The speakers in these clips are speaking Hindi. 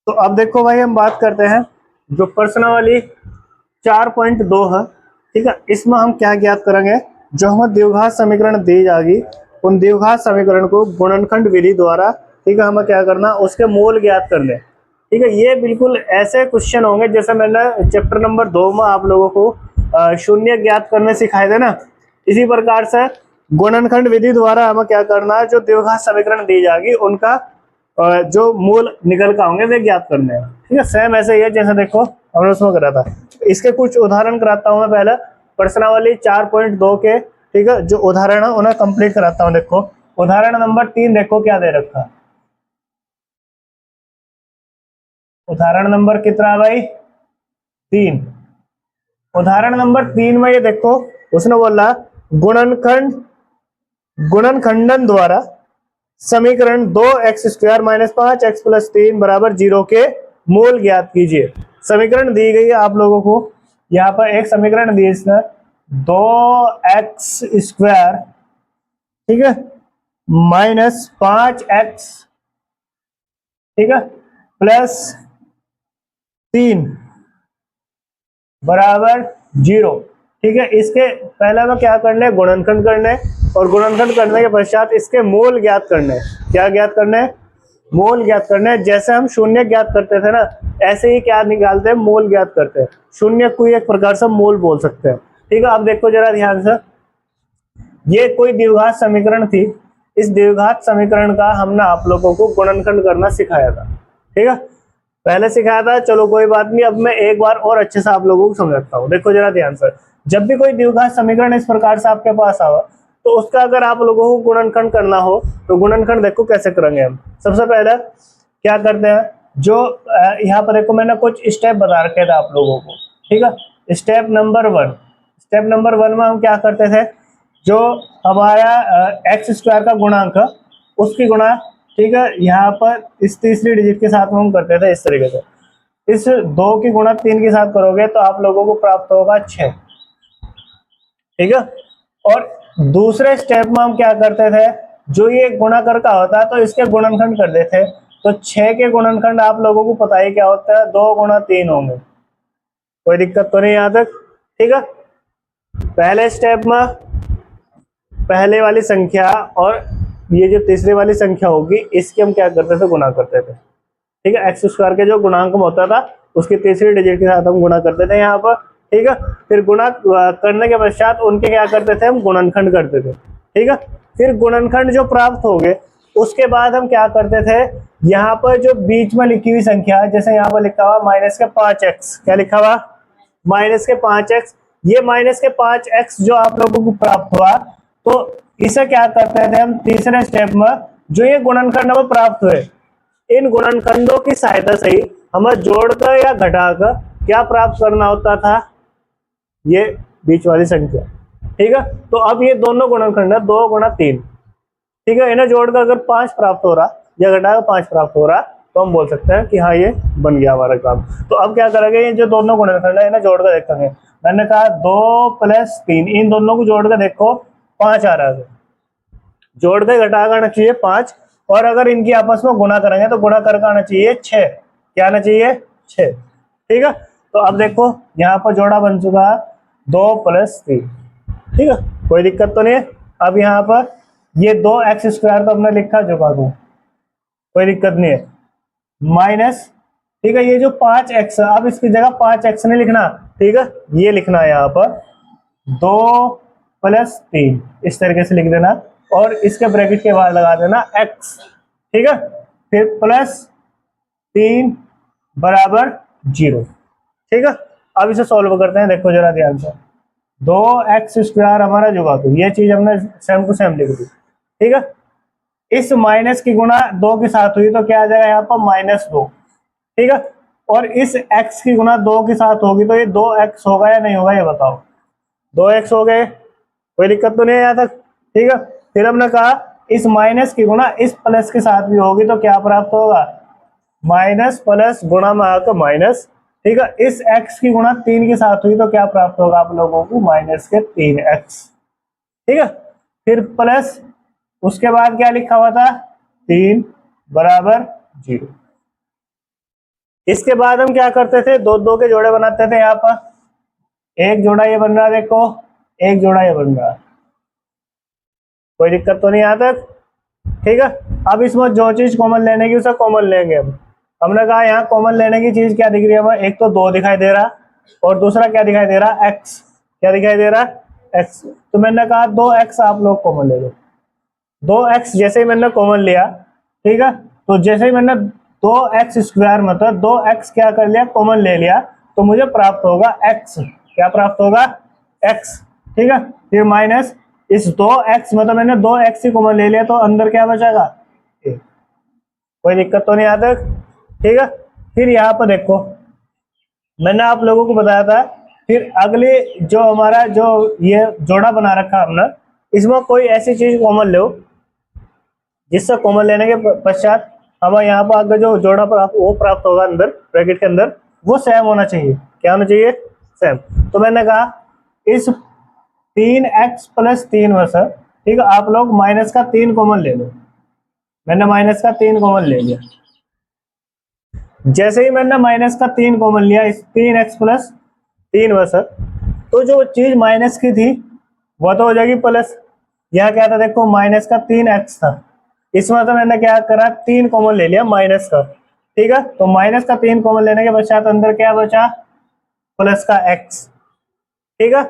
तो अब देखो भाई, हम बात करते हैं जो प्रश्नावली 4.2 है, ठीक है। इसमें हम क्या ज्ञात करेंगे, जो हमें द्विघात समीकरण दी जाएगी उन द्विघात समीकरण को गुणनखंड विधि द्वारा, ठीक है, हमें क्या करना, उसके मूल ज्ञात करने। ठीक है, ये बिल्कुल ऐसे क्वेश्चन होंगे जैसे मैंने चैप्टर नंबर 2 में आप लोगों को शून्य ज्ञात करने सिखाए थे ना, इसी प्रकार से गुणनखंड विधि द्वारा हमें क्या करना है, जो द्विघात समीकरण दी जाएगी उनका जो मूल निकल का होंगे वे ज्ञात करने हैं। ठीक है, सेम ऐसे ही है जैसे देखो हमने उसमें करा था। इसके कुछ उदाहरण कराता हूं मैं पहले प्रश्नावली 4.2 के, ठीक है, जो उदाहरण है उन्हें कंप्लीट कराता हूं। देखो उदाहरण नंबर 3 देखो क्या दे रखा है। उदाहरण नंबर कितना है भाई, 3। उदाहरण नंबर 3 में ये देखो उसने बोला गुणनखंडन द्वारा समीकरण 2x² - 5x + 3 = 0 के मूल ज्ञात कीजिए। समीकरण दी गई है आप लोगों को, यहाँ पर एक समीकरण दी है इसने 2x², ठीक है, -5x, ठीक है, +3 = 0। ठीक है, इसके पहले में क्या करना है, गुणनखंड करना है, और गुणनखंड करने के पश्चात इसके मूल ज्ञात करने हैं। क्या ज्ञात करना है, मूल ज्ञात करना है। जैसे हम शून्य ज्ञात करते थे ना, ऐसे ही क्या निकालते हैं, मूल ज्ञात करते हैं। शून्य को एक प्रकार से मूल बोल सकते हैं। ठीक है, अब देखो जरा ध्यान से, ये कोई द्विघात समीकरण थी। इस द्विघात समीकरण का हमने आप लोगों को गुणनखंड करना सिखाया था। ठीक है, पहले सिखाया था, चलो कोई बात नहीं, अब मैं एक बार और अच्छे से आप लोगों को समझाता हूँ। देखो जरा ध्यान से, जब भी कोई द्विघात समीकरण इस प्रकार से आपके पास आवा, तो उसका अगर आप लोगों को गुणनखंड करना हो तो गुणनखंड देखो कैसे करेंगे हम। सबसे पहले क्या करते हैं, जो यहाँ पर देखो मैंने कुछ स्टेप बता रखे थे आप लोगों को। ठीक है, स्टेप नंबर 1 में हम क्या करते थे, जो हमारा x² का गुणांक है उसकी गुणा, ठीक है, यहाँ पर इस तीसरी डिजिट के साथ में हम करते थे इस तरीके से। इस 2 की गुणा 3 के साथ करोगे तो आप लोगों को प्राप्त होगा 6। ठीक है, और दूसरे स्टेप में हम क्या करते थे, जो ये गुणाकर का होता है तो इसके गुणनखंड कर देते। तो 6 के गुणनखंड आप लोगों को पता ही क्या होता है, 2 गुणा 3 होंगे। कोई दिक्कत तो नहीं यहाँ तक। ठीक है, पहले स्टेप में पहले वाली संख्या और ये जो तीसरी वाली संख्या होगी इसकी हम क्या करते थे, गुणा करते थे। ठीक है, x² के जो गुणांक में होता था उसकी तीसरी डिजिट के साथ हम गुणा करते थे यहाँ पर। ठीक है, फिर गुणा करने के पश्चात उनके क्या करते थे, हम गुणनखंड करते थे। ठीक है, फिर गुणनखंड जो प्राप्त हो गए उसके बाद हम क्या करते थे, यहाँ पर जो बीच में लिखी हुई संख्या है, जैसे यहाँ पर लिखा हुआ -5x, क्या लिखा हुआ, -5x, ये -5x जो आप लोगों को प्राप्त हुआ, तो इसे क्या करते थे हम तीसरे स्टेप में, जो ये गुणनखंड हमें प्राप्त हुए, इन गुणनखंडों की सहायता से ही हमें जोड़कर या घटाकर क्या प्राप्त करना होता था, ये बीच वाली संख्या। ठीक है, तो अब ये दोनों गुणनखंड है 2 गुणा 3। ठीक है, इन्हें जोड़कर अगर 5 प्राप्त हो रहा या घटाकर 5 प्राप्त हो रहा तो हम बोल सकते हैं कि हाँ ये बन गया हमारा काम। तो अब क्या करेंगे, ये जो दोनों गुणनखंड है इन्हें जोड़कर देखेंगे। मैंने कहा 2 + 3, इन दोनों को जोड़कर देखो 5 आ रहा है, जोड़ के घटा आना चाहिए 5, और अगर इनकी आपस में गुणा करेंगे तो गुणा करके आना चाहिए 6। क्या आना चाहिए, 6। ठीक है, तो अब देखो यहाँ पर जोड़ा बन चुका है 2 + 3। ठीक है, कोई दिक्कत तो नहीं है। अब यहाँ पर ये 2x² तो हमने लिखा चुका को, कोई दिक्कत नहीं है, माइनस, ठीक है, ये जो 5x, अब इसकी जगह 5x नहीं लिखना, ठीक है, ये लिखना है यहाँ पर 2 + 3, इस तरीके से लिख देना, और इसके ब्रैकेट के बाद लगा देना x। ठीक है, फिर +3 = 0। ठीक है, अब इसे सॉल्व करते हैं। देखो जरा ध्यान से, 2x² हमारा जुगा, तो ये चीज हमने सेम टू सेम लिख दी। ठीक है, इस माइनस की गुणा 2 के साथ हुई तो क्या आ जाएगा यहाँ पर -2। ठीक है, और इस x की गुणा 2 के साथ होगी तो ये 2x होगा या नहीं होगा, ये बताओ। 2x हो गए, कोई दिक्कत तो नहीं है यहाँ तक। ठीक है, फिर हमने कहा इस माइनस की गुणा इस प्लस के साथ भी होगी तो क्या प्राप्त होगा, माइनस प्लस गुणा में आकर माइनस। ठीक है, इस x की गुणा 3 के साथ हुई तो क्या प्राप्त होगा आप लोगों को, -3x। ठीक है, फिर प्लस, उसके बाद क्या लिखा हुआ था, 3 = 0। इसके बाद हम क्या करते थे, दो दो के जोड़े बनाते थे। यहाँ पर एक जोड़ा ये बन रहा है, देखो एक जोड़ा ये बन रहा है, कोई दिक्कत तो नहीं यहाँ तक, ठीक है। अब इसमें जो चीज कॉमन लेने की उसे कॉमन लेंगे हम। हमने कहा यहाँ कॉमन लेने की चीज क्या दिख रही है हमें, एक तो 2 दिखाई दे रहा और दूसरा क्या दिखाई दे रहा, एक्स। क्या दिखाई दे रहा, एक्स। तो मैंने कहा 2x आप लोग कॉमन ले लो। 2x जैसे ही मैंने कॉमन लिया, ठीक है, तो जैसे ही मैंने 2x² मतलब 2x क्या कर लिया, कॉमन ले लिया, तो मुझे प्राप्त होगा x। क्या प्राप्त होगा, x, ठीक है। फिर माइनस इस 2x मतलब मैंने 2x ही कॉमन ले लिया, तो अंदर क्या बचेगा, कोई दिक्कत तो नहीं आता, ठीक है। फिर यहाँ पर देखो मैंने आप लोगों को बताया था, फिर अगले जो हमारा जो ये जोड़ा बना रखा हमने, इसमें कोई ऐसी चीज कॉमन लो जिससे कॉमन लेने के पश्चात हमें यहाँ पर आगे जो जोड़ा वो प्राप्त होगा अंदर ब्रैकेट के अंदर, वो सेम होना चाहिए। क्या होना चाहिए, सेम। तो मैंने कहा इस 3x + 3 में से, ठीक है, आप लोग माइनस का 3 कॉमन ले लो। मैंने माइनस का 3 कॉमन ले लिया। जैसे ही मैंने माइनस का 3 कॉमन लिया इस 3x + 3 में से, तो जो चीज माइनस की थी वह तो हो जाएगी प्लस। यह क्या था, देखो माइनस का 3x था, इसमें तो मैंने क्या करा, 3 कॉमन ले लिया माइनस का, ठीक है। तो माइनस का 3 कॉमन लेने के पश्चात अंदर क्या बचा, प्लस का x, ठीक है।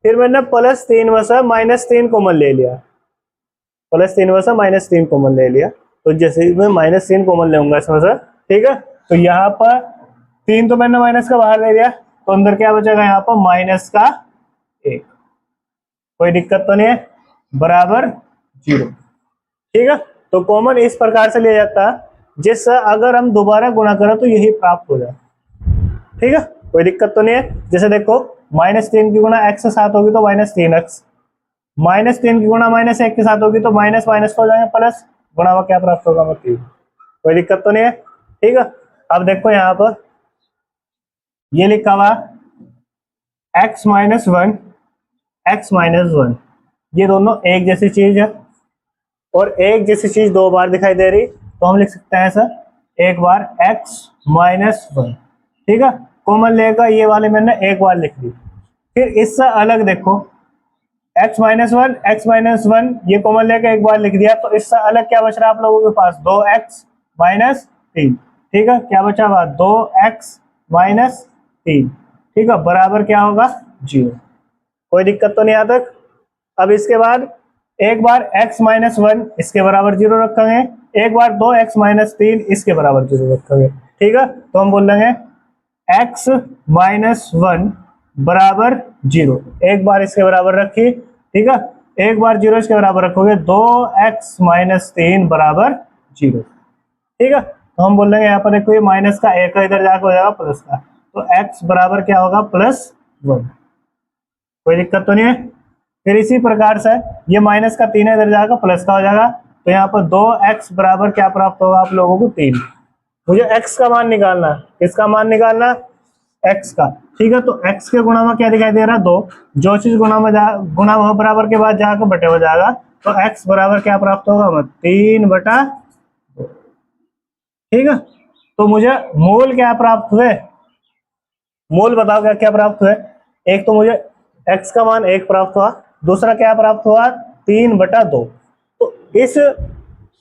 फिर मैंने +3 में से -3 कॉमन ले लिया, +3 में से -3 कॉमन ले लिया। तो जैसे ही मैं -3 कॉमन लेऊंगा इसमें से, ठीक है, तो यहाँ पर 3 तो मैंने माइनस का बाहर ले लिया, तो अंदर क्या बचेगा यहाँ पर -1। कोई दिक्कत तो नहीं है, बराबर 0, ठीक है। तो कॉमन इस प्रकार से लिया जाता है जिससे अगर हम दोबारा गुणा करें तो यही प्राप्त हो जाए, ठीक है। कोई दिक्कत तो नहीं है। जैसे देखो -3 की गुणा x के साथ होगी तो -3x, -3 की गुणा -1 के साथ होगी तो माइनस माइनस हो जाएंगे प्लस, गुणा हुआ क्या प्राप्त होगा, 3। कोई दिक्कत तो नहीं है, ठीक है। अब देखो यहाँ पर ये लिखा हुआ x - 1 x - 1, ये दोनों एक जैसी चीज है, और एक जैसी चीज 2 बार दिखाई दे रही, तो हम लिख सकते हैं सर एक बार x - 1, ठीक है। कॉमन लेकर ये वाले मैंने एक बार लिख दी। फिर इससे अलग देखो x - 1 ये कॉमन लेकर एक बार लिख दिया, तो इससे अलग क्या बच रहा है आप लोगों के पास, 2x - 3, ठीक है। क्या बचा हुआ, 2x - 3, ठीक है, बराबर क्या होगा, 0। कोई दिक्कत तो नहीं आता। अब इसके बाद एक बार x - 1 इसके बराबर 0 रखेंगे, एक बार 2x - 3 इसके बराबर 0 रखेंगे, ठीक है। तो हम बोल देंगे x - 1 बराबर 0, एक बार इसके बराबर रखी, ठीक है, एक बार 0 इसके बराबर रखोगे, 2x - 3 बराबर 0, ठीक है। तो हम बोल देंगे यहाँ पर देखो ये माइनस का एक इधर जाकर हो जाएगा प्लस का, तो x बराबर क्या होगा, +1। कोई दिक्कत तो नहीं है। फिर इसी प्रकार से ये माइनस का 3 इधर जाएगा प्लस का हो जाएगा, तो यहाँ पर 2x बराबर क्या प्राप्त होगा आप लोगों को, 3। मुझे x का मान निकालना, किसका मान निकालना, x का, ठीक है। तो x के गुणा में क्या दिखाई दे रहा है, 2। जो चीज गुणा वह बराबर के बाद जाकर बटे हो जाएगा, तो x बराबर क्या प्राप्त होगा, 3/2, ठीक है। तो मुझे मूल क्या प्राप्त हुए, मूल बताओ क्या क्या प्राप्त हुए। एक तो मुझे x का मान 1 प्राप्त हुआ, दूसरा क्या प्राप्त हुआ, 3/2। तो इस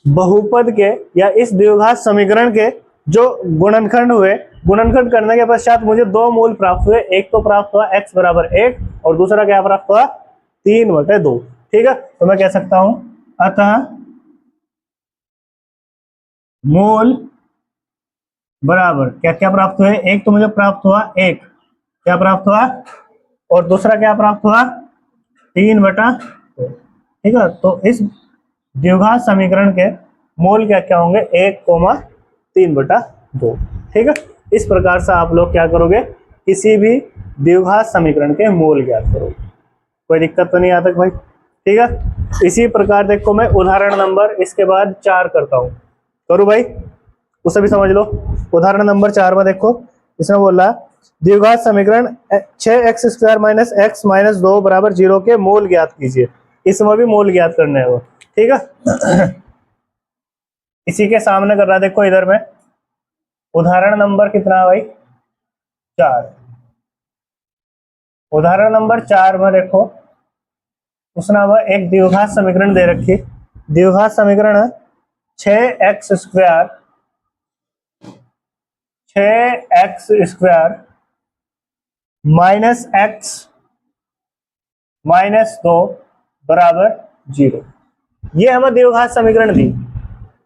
बहुपद के या इस द्विघात समीकरण के जो गुणनखंड हुए, गुणनखंड करने के पश्चात मुझे 2 मूल प्राप्त हुए। एक तो प्राप्त हुआ x बराबर 1 और दूसरा क्या प्राप्त हुआ, 3/2, ठीक है। तो मैं कह सकता हूं अतः मूल बराबर क्या क्या प्राप्त हुए, एक तो मुझे प्राप्त हुआ 1, क्या प्राप्त हुआ, और दूसरा क्या प्राप्त हुआ, 3/2, ठीक है। तो इस द्विघात समीकरण के मूल क्या क्या होंगे, 1,3/2, ठीक है। इस प्रकार से आप लोग क्या करोगे, किसी भी द्विघात समीकरण के मूल ज्ञात करोगे। कोई दिक्कत तो नहीं आता भाई, ठीक है। इसी प्रकार देखो मैं उदाहरण नंबर इसके बाद 4 करता हूं, करूं भाई, उसे भी समझ लो। उदाहरण नंबर 4 में देखो इसमें बोल रहा द्विघात समीकरण 6x² - x - 2 बराबर 0 के मूल ज्ञात कीजिए। इसमें भी मूल ज्ञात करने हैं वो, ठीक है। इसी के सामने कर रहा देखो इधर में उदाहरण नंबर कितना है भाई? 4। उदाहरण नंबर 4 में देखो, उसने अब एक द्विघात समीकरण दे रखी। द्विघात समीकरण है 6x square 6x² minus x minus 2 बराबर 0। ये हमें द्विघात समीकरण दी।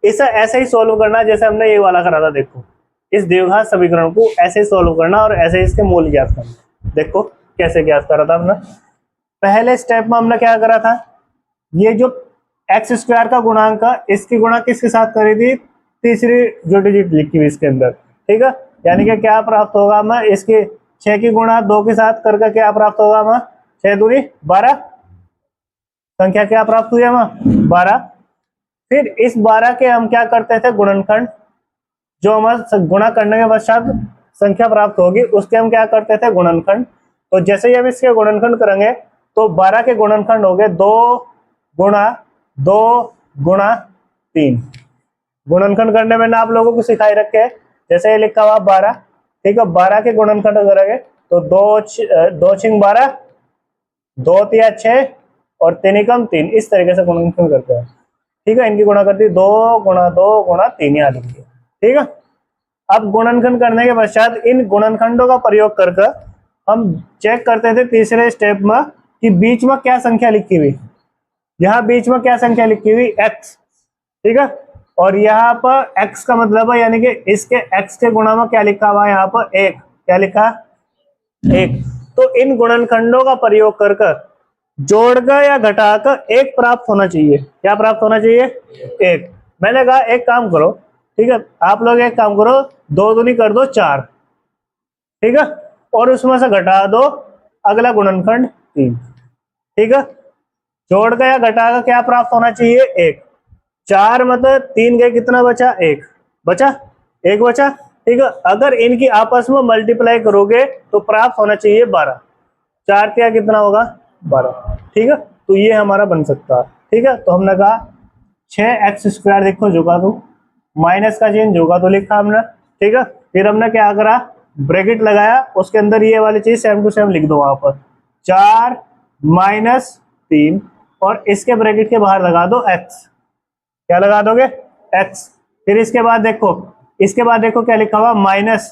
इसे ऐसे ही सोल्व करना जैसे हमने ये वाला करा था। देखो, इस द्विघात समीकरण को ऐसे ही सोल्व करना और ऐसे ही इसके मूल ज्ञात करना। देखो कैसे ज्ञात करा था हमने। पहले स्टेप में हमने क्या करा था, ये जो x² का गुणांक है, इसकी गुणा किसके साथ करी थी? तीसरी जो डिजिट लिखी हुई इसके अंदर, ठीक है। यानी कि क्या प्राप्त होगा हमें? इसकी 6 की गुणा 2 के साथ करके क्या प्राप्त होगा हमें? 6 दूनी 12 संख्या क्या प्राप्त हुई हमें? 12। फिर इस 12 के हम क्या करते थे? गुणनखंड। जो हमें गुणा करने के पश्चात संख्या प्राप्त होगी उसके हम क्या करते थे? गुणनखंड। तो जैसे ही हम इसके गुणनखंड करेंगे तो 12 के गुणनखंड हो गए 2 गुणा 2 गुणा 3। गुणनखंड करने में ना आप लोगों को सिखाई रखे, जैसे ये लिखा हुआ 12, ठीक है। 12 के गुणनखंड करेंगे तो 2 छिंग 12, 2 तिया 6 और 3 एकम 3, इस तरीके से गुणनखंड करते हैं, ठीक है। इनकी गुणा करती 2 गुणा 2 गुणा 3 यहाँ लिख दिया, ठीक है। अब गुणनखंड करने के पश्चात इन गुणनखंडों का प्रयोग करके हम चेक करते थे तीसरे स्टेप में कि बीच में क्या संख्या लिखी हुई। यहाँ बीच में क्या संख्या लिखी हुई? x, ठीक है। और यहाँ पर x का मतलब है, यानी कि इसके x के गुणा में क्या लिखा हुआ है? यहाँ पर 1। क्या लिखा? 1। तो इन गुणनखंडों का प्रयोग करके जोड़कर या घटाकर 1 प्राप्त होना चाहिए। क्या प्राप्त होना चाहिए? 1। मैंने कहा एक काम करो, ठीक है, आप लोग एक काम करो, 2 दूनी कर दो 4, ठीक है, और उसमें से घटा दो अगला गुणनखंड 3, ठीक है। जोड़ का या घटा का क्या प्राप्त होना चाहिए? 1। 4 मतलब 3 गए, कितना बचा? 1 बचा, 1 बचा, ठीक है। अगर इनकी आपस में मल्टीप्लाई करोगे तो प्राप्त होना चाहिए 12। 4 क्या कितना होगा? 12, ठीक है। तो ये हमारा बन सकता है, ठीक है। तो हमने कहा 6x² देखो जोगा दो, माइनस का चिन्ह जोगा तो लिखा हमने, ठीक है। फिर हमने क्या करा? ब्रैकेट लगाया, उसके अंदर ये वाली चीज सेम टू सेम लिख दो वहां पर, 4 माइनस 3 और इसके ब्रैकेट के बाहर लगा दो x। क्या लगा दोगे? x। फिर इसके बाद देखो, इसके बाद देखो क्या लिखा हुआ? माइनस,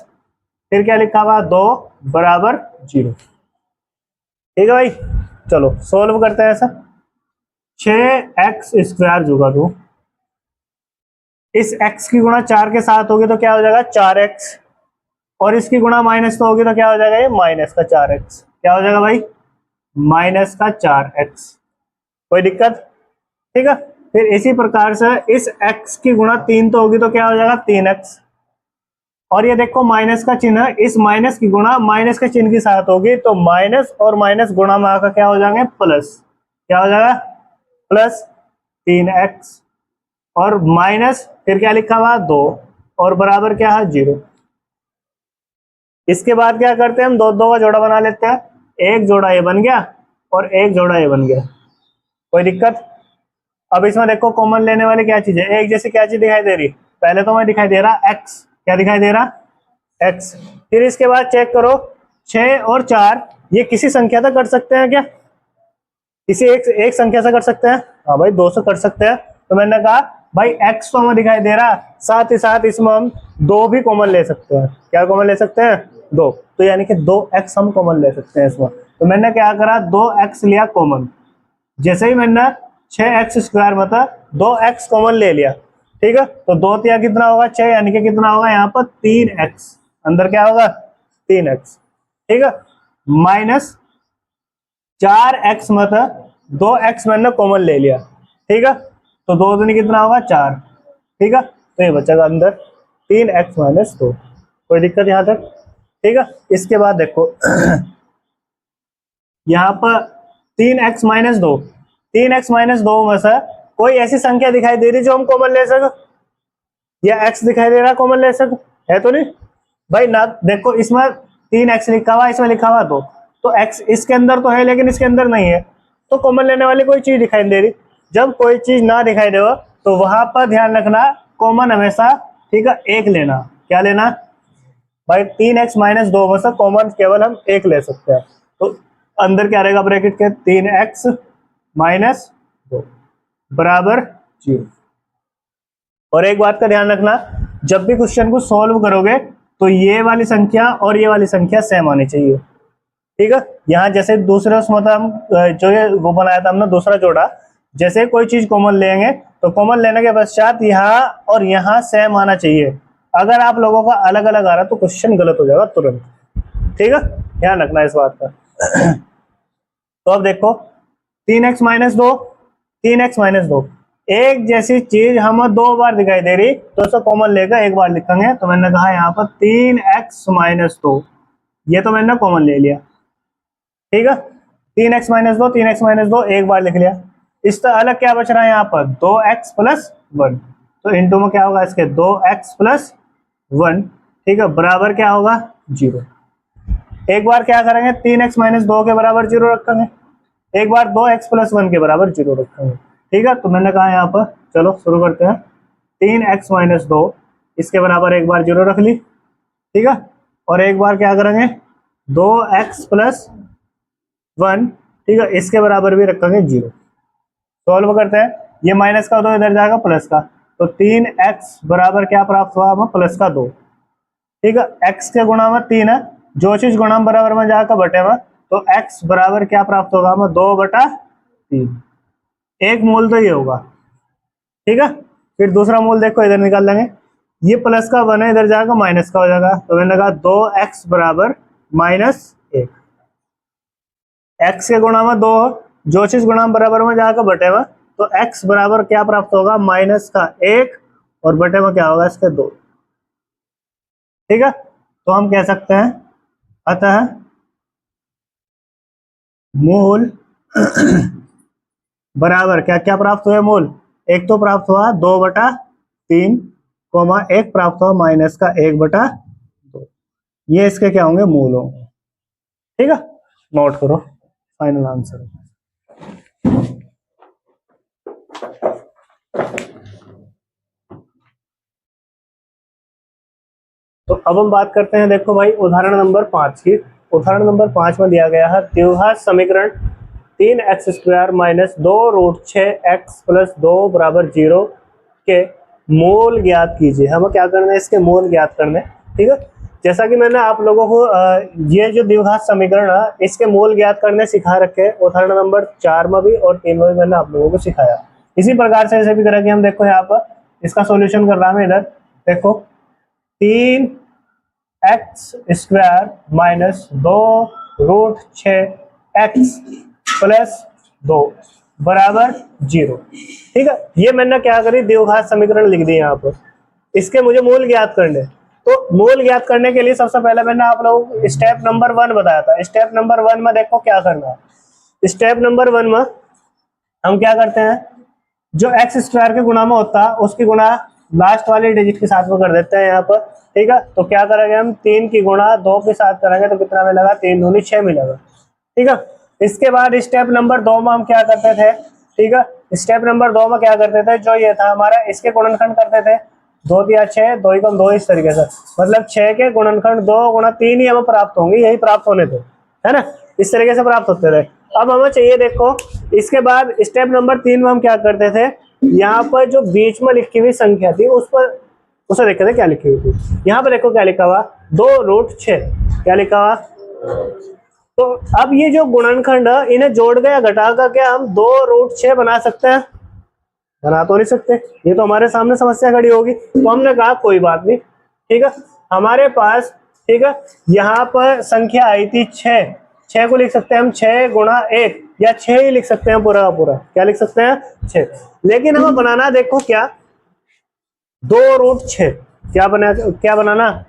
फिर क्या लिखा हुआ? 2 बराबर 0, ठीक है भाई। चलो सोल्व करते हैं ऐसा। 6x² जोगा दो, इस x की गुणा 4 के साथ होगी तो क्या हो जाएगा? 4x, और इसकी गुणा माइनस तो होगी तो क्या हो जाएगा? ये माइनस का 4x। क्या हो जाएगा भाई? माइनस का 4x। कोई दिक्कत? ठीक है। फिर इसी प्रकार से इस x की गुणा 3 तो होगी तो क्या हो जाएगा? 3x, और ये देखो माइनस का चिन्ह है, इस माइनस की गुणा माइनस के चिन्ह के साथ होगी तो माइनस और माइनस गुणा में आकर क्या हो जाएंगे? प्लस। क्या हो जाएगा? प्लस 3x और माइनस, फिर क्या लिखा हुआ? 2 और बराबर क्या है? 0। इसके बाद क्या करते हैं हम? 2 का जोड़ा बना लेते हैं। एक जोड़ा ये बन गया और एक जोड़ा ये बन गया। कोई दिक्कत? अब इसमें देखो कॉमन लेने वाली क्या चीज है? एक जैसे क्या चीज दिखाई दे रही? पहले तो मैं दिखाई दे रहा x। क्या दिखाई दे रहा? x। फिर इसके बाद चेक करो 6 और 4 ये किसी संख्या से कर सकते हैं क्या? किसी एक संख्या से कर सकते हैं? हाँ भाई 2 से कर सकते हैं। तो मैंने कहा भाई x तो हमें दिखाई दे रहा, साथ ही साथ इसमें हम 2 भी कॉमन ले सकते हैं। क्या कॉमन ले सकते हैं? 2। तो यानी कि 2x हम कॉमन ले सकते हैं इसमें। तो मैंने क्या करा? 2x लिया कॉमन। जैसे ही मैंने 6x² मतलब 2x कॉमन ले लिया, ठीक है। तो 2 तिया कितना होगा? 6, यानी कि कितना होगा यहाँ पर? 3x। अंदर क्या होगा? 3x, ठीक है। माइनस 4x मतलब 2x मैंने कॉमन ले लिया, ठीक है। तो 2 दूनी कितना होगा? 4, ठीक है। तो ये बचेगा अंदर 3x माइनस 2। कोई दिक्कत यहाँ तक? ठीक है। इसके बाद देखो यहाँ पर 3x माइनस 2, 3x माइनस 2 में से कोई ऐसी संख्या दिखाई दे रही जो हम कॉमन ले सको, या x दिखाई दे रहा कॉमन ले सको? है तो नहीं भाई ना? देखो इसमें 3x लिखा हुआ, इसमें लिखा हुआ 2, तो x इसके अंदर तो है लेकिन इसके अंदर नहीं है, तो कॉमन लेने वाली कोई चीज दिखाई दे रही। जब कोई चीज ना दिखाई दे तो वहां पर ध्यान रखना कॉमन हमेशा, ठीक है, 1 लेना। क्या लेना? भाई 3x माइनस 2 में से कॉमन केवल हम एक ले सकते हैं, तो अंदर क्या रहेगा ब्रैकेट के 3x माइनस 2 बराबर 0। और एक बात का ध्यान रखना, जब भी क्वेश्चन को सॉल्व करोगे तो ये वाली संख्या और ये वाली संख्या सेम आनी चाहिए, ठीक है। यहाँ जैसे दूसरे उसमें था हम जो ये वो बनाया था हमने दूसरा जोड़ा, जैसे कोई चीज कॉमन लेंगे तो कॉमन लेने के पश्चात यहाँ और यहाँ सेम आना चाहिए। अगर आप लोगों का अलग अलग आ रहा तो क्वेश्चन गलत हो जाएगा तुरंत, ठीक है, ध्यान रखना इस बात का। तो अब देखो 3x माइनस 2, 3x माइनस 2, एक जैसी चीज हमें 2 बार दिखाई दे रही तो उसको कॉमन लेकर एक बार लिखेंगे। तो मैंने कहा यहाँ पर 3x माइनस 2, ये तो मैंने कॉमन ले लिया, ठीक है। 3x माइनस 2, 3x माइनस 2 एक बार लिख लिया। इसका अलग क्या बच रहा है यहाँ पर 2x प्लस 1, तो इंटू में क्या होगा इसके 2x प्लस 1, ठीक है, बराबर क्या होगा 0। एक बार क्या करेंगे 3x माइनस 2 के बराबर 0 रखेंगे, एक बार 2x प्लस 1 के बराबर 0 रखेंगे, ठीक है। तो मैंने कहा यहाँ पर चलो शुरू करते हैं। 3x माइनस 2 इसके बराबर एक बार 0 रख ली, ठीक है, और एक बार क्या करेंगे 2x प्लस 1, ठीक है, इसके बराबर भी रखेंगे 0। सॉल्व करते हैं, ये माइनस का 2 इधर जाएगा प्लस का, तो 3x बराबर क्या प्राप्त हुआ हमें प्लस का 2, ठीक है। x के गुणा में 3 है, जो चीज गुणा बराबर में जाकर बटे में, तो x बराबर क्या प्राप्त होगा हमें 2/3, एक मूल तो ये होगा, ठीक है। फिर दूसरा मूल देखो इधर निकाल लेंगे, ये प्लस का 1 है इधर जाएगा माइनस का हो जाएगा, तो मैंने कहा 2x बराबर -1, x के गुणा में 2, जो चीज गुणा बराबर में जाकर बटे में, तो x बराबर क्या प्राप्त होगा -1 और बटे में क्या होगा इसके 2, ठीक है। तो हम कह सकते हैं अतः मूल बराबर क्या क्या प्राप्त हुए मूल, एक तो प्राप्त हुआ 2/3, एक प्राप्त हुआ -1/2, ये इसके क्या होंगे मूल होंगे, ठीक है। नोट करो फाइनल आंसर। तो अब हम बात करते हैं, देखो भाई उदाहरण नंबर 5 की। उदाहरण नंबर 5 में दिया गया है द्विघात समीकरण 3x² माइनस 2√6x प्लस 2 बराबर 0 के मोल ज्ञात कीजिए। हमें क्या करना है इसके मोल ज्ञात करने, ठीक है। जैसा कि मैंने आप लोगों को ये जो द्विघात समीकरण है इसके मोल ज्ञात करने सिखा रखे, उदाहरण नंबर 4 में भी और 3 में भी मैंने आप लोगों को सिखाया। इसी प्रकार से ऐसे भी करेंगे हम। देखो यहाँ पर इसका सॉल्यूशन कर रहा हूं इधर, देखो 3x² माइनस 2√6x प्लस 2 बराबर 0, ठीक है। ये मैंने क्या करी द्विघात समीकरण लिख दी यहाँ पर, इसके मुझे मूल ज्ञात करने। तो मूल ज्ञात करने के लिए सबसे पहले मैंने आप लोगों को स्टेप नंबर 1 बताया था। स्टेप नंबर 1 में देखो क्या करना है। स्टेप नंबर 1 में हम क्या करते हैं, जो x² के गुणा में होता है उसकी गुणा लास्ट वाले डिजिट के साथ में कर देते हैं यहाँ पर, ठीक है। तो क्या करेंगे हम 3 की गुणा 2 के साथ करेंगे तो कितना मिलेगा 3 दूनी 6 मिलेगा, ठीक है। इसके बाद स्टेप नंबर 2 में हम क्या करते थे, ठीक है, स्टेप नंबर 2 में क्या करते थे, जो ये था हमारा इसके गुणनखंड करते थे, 2 दिया 6, 2 ही कम 2, इस तरीके से, मतलब 6 के गुणनखंड 2 गुणा 3 ही हमें प्राप्त होंगे, यही प्राप्त होने थे, है ना, इस तरीके से प्राप्त होते थे। अब हमें चाहिए देखो इसके बाद स्टेप नंबर 3 में हम क्या करते थे, यहाँ पर जो बीच में लिखी हुई संख्या थी उस पर उसे देखते थे क्या लिखी हुई थी। यहाँ पर देखो क्या लिखा हुआ 2√6, क्या लिखा हुआ। तो अब ये जो गुणनखंड है इन्हें जोड़ गया घटा कर क्या हम 2√6 बना सकते हैं, बना तो नहीं सकते, ये तो हमारे सामने समस्या खड़ी होगी। तो हमने कहा कोई बात नहीं, ठीक है, हमारे पास, ठीक है, यहाँ पर संख्या आई थी 6, 6 को लिख सकते हैं हम 6 गुणा 1 या 6 ही लिख सकते हैं पूरा का पूरा, क्या लिख सकते हैं 6। लेकिन हमें बनाना देखो क्या 2√6, क्या बनाना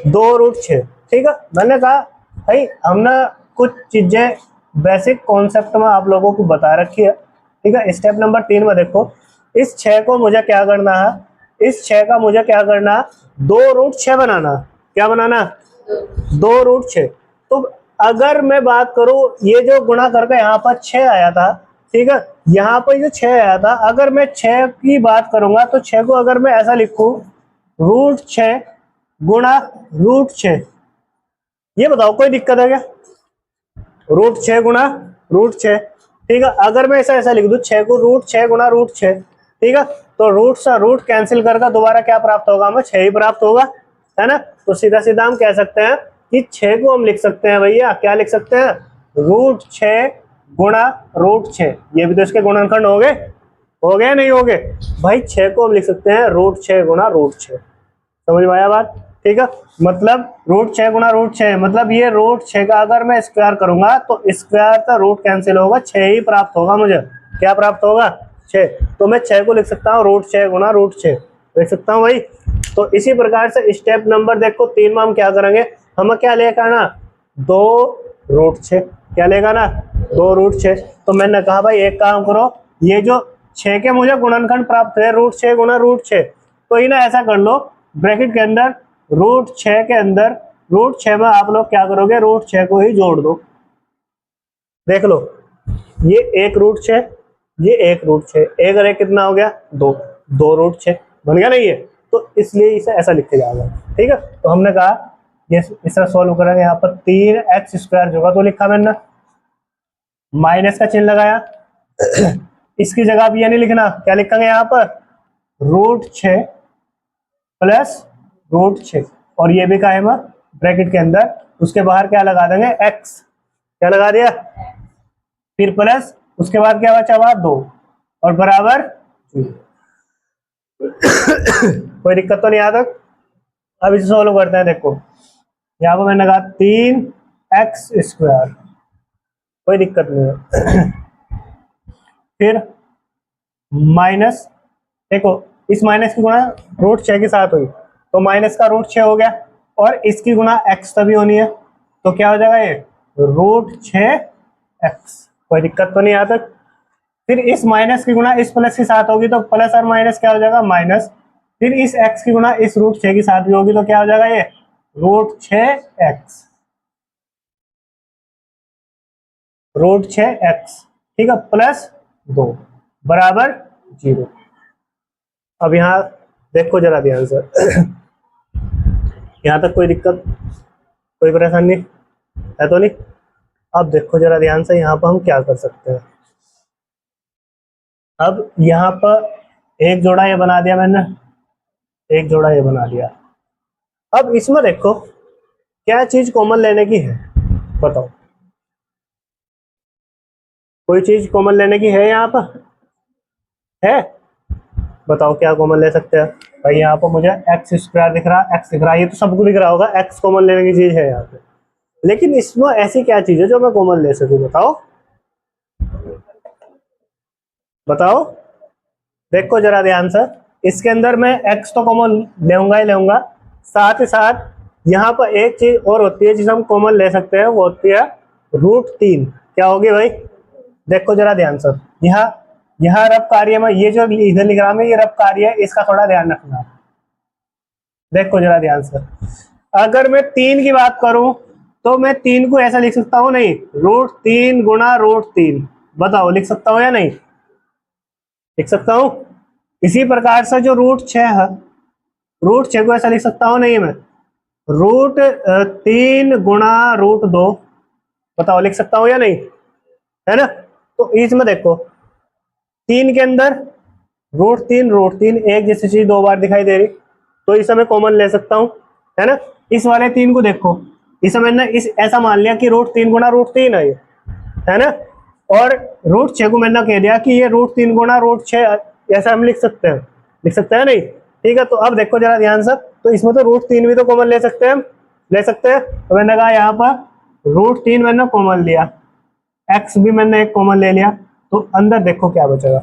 2√6, ठीक है। मैंने कहा भाई हमने कुछ चीजें बेसिक कॉन्सेप्ट में आप लोगों को बता रखी है, ठीक है। स्टेप नंबर 3 में देखो इस 6 को मुझे क्या करना है, इस 6 का मुझे क्या करना 2√6 बनाना, क्या बनाना 2√6। तो अगर मैं बात करूं ये जो गुणा करके यहाँ पर 6 आया था, ठीक है, यहाँ पर जो 6 आया था, अगर मैं 6 की बात करूंगा तो 6 को अगर मैं ऐसा लिखूं √6 गुणा √6। ये बताओ कोई दिक्कत है क्या? √6 गुणा √6, ठीक है। अगर मैं ऐसा लिख दूं 6 को √6 गुणा √6, ठीक है, तो रूट सा रूट कैंसिल करके दोबारा क्या प्राप्त होगा? हमें 6 ही प्राप्त होगा, है ना। तो सीधा सीधा हम कह सकते हैं कि 6 को हम लिख सकते हैं भैया, क्या लिख सकते हैं? √6 गुणा √6। ये भी तो इसके गुणनखंड हो गए नहीं हो गए भाई? 6 को हम लिख सकते हैं √6 गुणा √6। समझ में आया बात? ठीक है, मतलब √6 गुणा √6, मतलब ये √6 का अगर मैं स्क्वायर करूंगा तो स्क्वायर का रूट कैंसिल होगा, 6 ही प्राप्त होगा मुझे। क्या प्राप्त होगा? 6। तो मैं 6 को लिख सकता हूँ √6 गुणा √6 लिख सकता हूँ भाई। तो इसी प्रकार से स्टेप नंबर देखो 3 में हम क्या करेंगे? हमें क्या लेकर आना? 2√6। क्या लेगा ना? 2√6। तो मैंने कहा भाई एक काम करो, ये जो 6 के मुझे गुणनखंड प्राप्त है √6 गुणा √6, तो ही ना ऐसा कर लो ब्रैकेट के अंदर √6 के अंदर √6 में आप लोग क्या करोगे? √6 को ही जोड़ दो। देख लो, ये 1√6, ये 1√6, एक और एक कितना हो गया? 2 √6 बन गया नहीं? ये तो इसलिए इसे ऐसा लिख के जाएगा, ठीक है। तो हमने कहा ये इस तरह सोल्व करेंगे। यहाँ पर 3x² होगा, तो लिखा मैंने, माइनस का चिन्ह लगाया। इसकी जगह भी ये नहीं लिखना, क्या लिखेंगे यहाँ पर? √6 प्लस √6, और ये भी कायम है ब्रैकेट के अंदर। उसके बाहर क्या लगा देंगे? x। क्या लगा दिया? फिर प्लस, उसके बाद क्या बचा हुआ? 2 और बराबर 0। कोई दिक्कत तो नहीं आ तक? अब इसे सोल्व करते हैं। देखो यहाँ पर मैंने कहा 3x², कोई दिक्कत नहीं है। फिर माइनस, देखो इस माइनस की गुणा √6 के साथ हुई, तो माइनस का √6 हो गया, और इसकी गुणा x तभी होनी है, तो क्या हो जाएगा? ये √6x। कोई दिक्कत तो नहीं आता? फिर इस माइनस की गुणा इस प्लस के साथ होगी, तो प्लस और माइनस क्या हो जाएगा? माइनस। फिर इस x की गुणा इस √6 के साथ भी होगी, तो क्या हो जाएगा? ये √6x। √6x, ठीक है, प्लस 2 बराबर 0। अब यहाँ देखो जरा ध्यान से। यहाँ तक कोई दिक्कत, कोई परेशानी है तो नहीं? अब देखो जरा ध्यान से, यहाँ पर हम क्या कर सकते हैं। अब यहाँ पर एक जोड़ा ये बना दिया मैंने, एक जोड़ा ये बना दिया। अब इसमें देखो क्या चीज कॉमन लेने की है, बताओ। कोई चीज कॉमन लेने की है यहाँ पर? है? बताओ क्या कॉमन ले सकते हैं भाई? यहाँ पर मुझे x² दिख रहा, x दिख रहा, ये तो सबको दिख रहा होगा, x कॉमन लेने की चीज है यहाँ पे। लेकिन इसमें ऐसी क्या चीज है जो मैं कॉमन ले सकूं? बताओ बताओ। देखो जरा ध्यान से, इसके अंदर मैं x तो कॉमन लेऊंगा ही लेऊंगा, साथ ही साथ यहाँ पर एक चीज और होती है जिसे हम कॉमन ले सकते हैं, वो होती है √3। क्या होगी भाई? देखो जरा ध्यान से, यहाँ यहाँ रब कार्य में ये जो इधर लिख रहा है ये रब कार्य है, इसका थोड़ा ध्यान रखना। देखो जरा ध्यान से, अगर मैं 3 की बात करूं तो मैं 3 को ऐसा लिख सकता हूं नहीं? √3 गुणा √3। बताओ लिख सकता हूं या नहीं लिख सकता हूं? इसी प्रकार से जो √6 है, √6 को ऐसा लिख सकता हूं नहीं? मैं √3 गुणा √2। बताओ लिख सकता हूं या नहीं? है ना। तो इसमें देखो 3 के अंदर √3 एक जैसी चीज 2 बार दिखाई दे रही, तो इसे मैं कॉमन ले सकता हूं, है ना। इस वाले 3 को देखो, इसे मैंने इस ऐसा मान लिया कि √3 गुणा √3 है ये, है ना। और √6 को मैंने कह दिया कि ये √3 गुणा √6, ऐसा हम लिख सकते हैं नहीं? ठीक है। तो अब देखो जरा ध्यान से, तो इसमें तो √3 भी तो कॉमन ले सकते हैं, ले सकते हैं। तो मैंने कहा यहाँ पर √3 मैंने कॉमन लिया, x भी मैंने एक कॉमन ले लिया, तो अंदर देखो क्या बचेगा।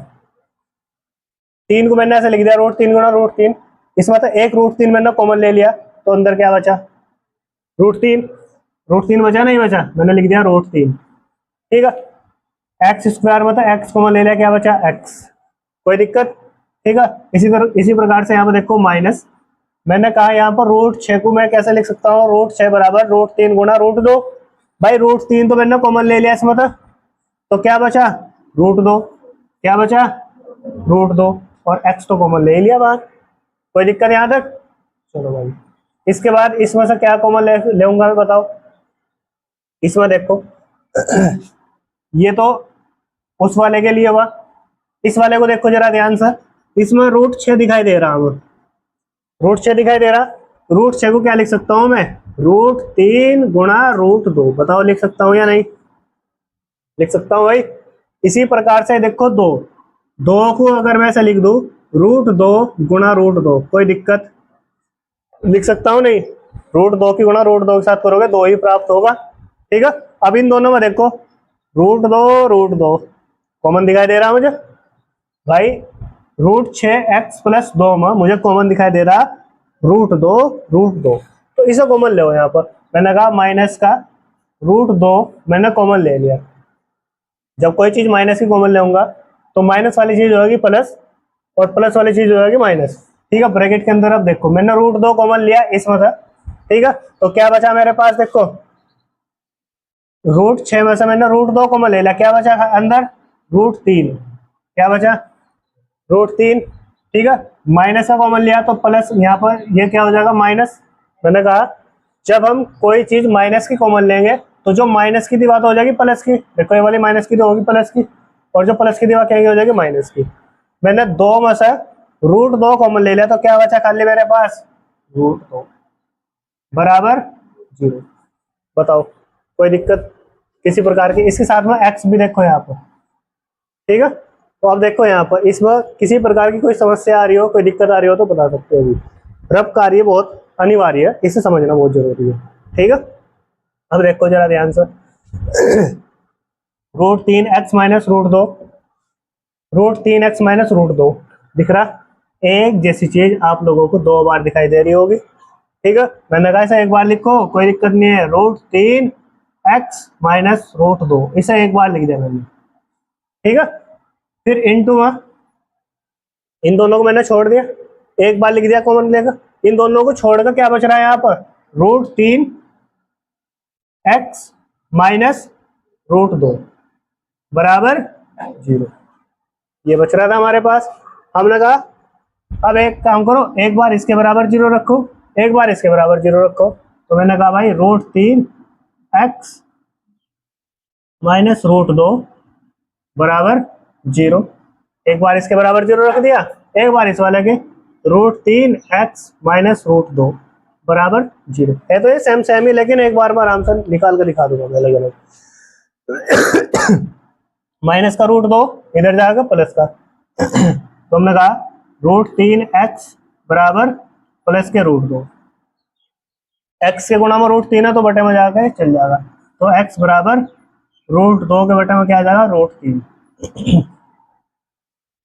3 को मैंने ऐसे लिख दिया √3 गुणा √3, इसमें तो एक √3 मैंने कॉमन ले लिया, तो अंदर क्या बचा? √3 बचा नहीं बचा? मैंने लिख दिया √3, ठीक है। x² में तो x कॉमन ले लिया, क्या बचा? x। कोई दिक्कत? ठीक है। इसी प्रकार से यहाँ पर देखो माइनस, मैंने कहा यहाँ पर √6 को मैं कैसे लिख सकता हूँ? √6 बराबर √3 गुणा √2। भाई √3 तो मैंने कॉमन ले लिया इसमें, तो क्या बचा? √2। क्या बचा? √2, और x तो कॉमन ले लिया बाहर। कोई दिक्कत यहाँ तक? चलो भाई इसके बाद इसमें से क्या कॉमन लेऊंगा मैं, बताओ। इसमें देखो ये तो उस वाले के लिए हुआ, इस वाले को देखो जरा ध्यान से, इसमें √6 दिखाई दे रहा हूँ, √6 दिखाई दे रहा। √6 को क्या लिख सकता हूं मैं, √3 गुणा √2। बताओ लिख सकता हूं या नहीं, लिख सकता हूं भाई। इसी प्रकार से देखो दो, दो को अगर मैं ऐसे लिख दूं √2 गुणा √2, कोई दिक्कत, लिख सकता हूं नहीं। √2 की गुणा √2 के साथ करोगे 2 ही प्राप्त होगा, ठीक है। अब इन दोनों में देखो √2 कॉमन दिखाई दे रहा मुझे भाई, √6x+2 में मुझे कॉमन दिखाई दे रहा √2, तो इसे कॉमन ले यहाँ पर। मैंने कहा माइनस का √2 मैंने कॉमन ले लिया। जब कोई चीज माइनस की कॉमन लेऊंगा तो माइनस वाली चीज हो जाएगी प्लस और प्लस वाली चीज हो जाएगी माइनस, ठीक है। ब्रैकेट के अंदर अब देखो मैंने √2 कॉमन लिया इसमें से, ठीक है। तो क्या बचा मेरे पास, देखो √6 में से मैंने √2 कॉमन ले लिया, क्या बचा अंदर, √3, क्या बचा √3, ठीक है। माइनस का कॉमन लिया तो प्लस, यहाँ पर ये क्या हो जाएगा माइनस। मैंने कहा जब हम कोई चीज माइनस की कॉमन लेंगे तो जो माइनस की थी बात हो जाएगी प्लस की, देखो ये वाली माइनस की तो होगी प्लस की, और जो प्लस की थी क्या हो जाएगी माइनस की। मैंने 2 में से √2 कॉमन ले लिया तो क्या बचा खाली मेरे पास, √2 बराबर 0। बताओ कोई दिक्कत किसी प्रकार की। इसके साथ में x भी देखो यहाँ पर, ठीक है। तो अब देखो यहाँ पर इसमें किसी प्रकार की कोई समस्या आ रही हो, कोई दिक्कत आ रही हो तो बता सकते हो। रब कार्य बहुत अनिवार्य है, इसे समझना बहुत जरूरी है, ठीक है। अब देखो जरा ध्यान से √3x-√2, √3x-√2 दिख रहा, एक जैसी चीज आप लोगों को 2 बार दिखाई दे रही होगी, ठीक है। मैंने कहा इसे एक बार लिखो कोई दिक्कत नहीं है, √3x-√2 इसे एक बार लिख दिया मैंने, ठीक है। फिर इनटू में इन दोनों को मैंने छोड़ दिया, एक बार लिख दिया कॉमन लेकर, इन दोनों को छोड़कर क्या बच रहा है यहाँ पर, √3x-√2 बराबर 0, ये बच रहा था हमारे पास। हमने कहा अब एक काम करो, एक बार इसके बराबर 0 रखो, एक बार इसके बराबर 0 रखो। तो मैंने कहा भाई √3x-√2 बराबर 0, एक बार इसके बराबर 0 रख दिया, एक बार इस वाले के √3x-√2 बराबर 0 है। तो ये सेम सेम ही, लेकिन एक बार मैं आराम से निकाल कर दिखा दूंगा अलग अलग। माइनस का √2 इधर जाएगा प्लस का तो हमने कहा √3x बराबर प्लस के √2, x के गुणा में √3 है तो बटे में जाकर चल जाएगा, तो x बराबर √2 के बटे में क्या आ जाएगा, √3।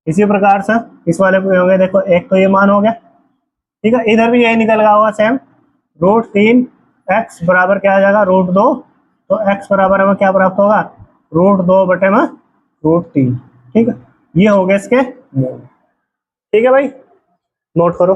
इसी प्रकार से इस वाले पे हो गया, देखो एक तो ये मान हो गया, ठीक है। इधर भी यही निकल गया होगा सेम, √3x बराबर क्या आ जाएगा, √2, तो x बराबर हमें क्या प्राप्त होगा, √2 बटे में √3, ठीक है। ये हो गए इसके मोल, ठीक है भाई, नोट करो।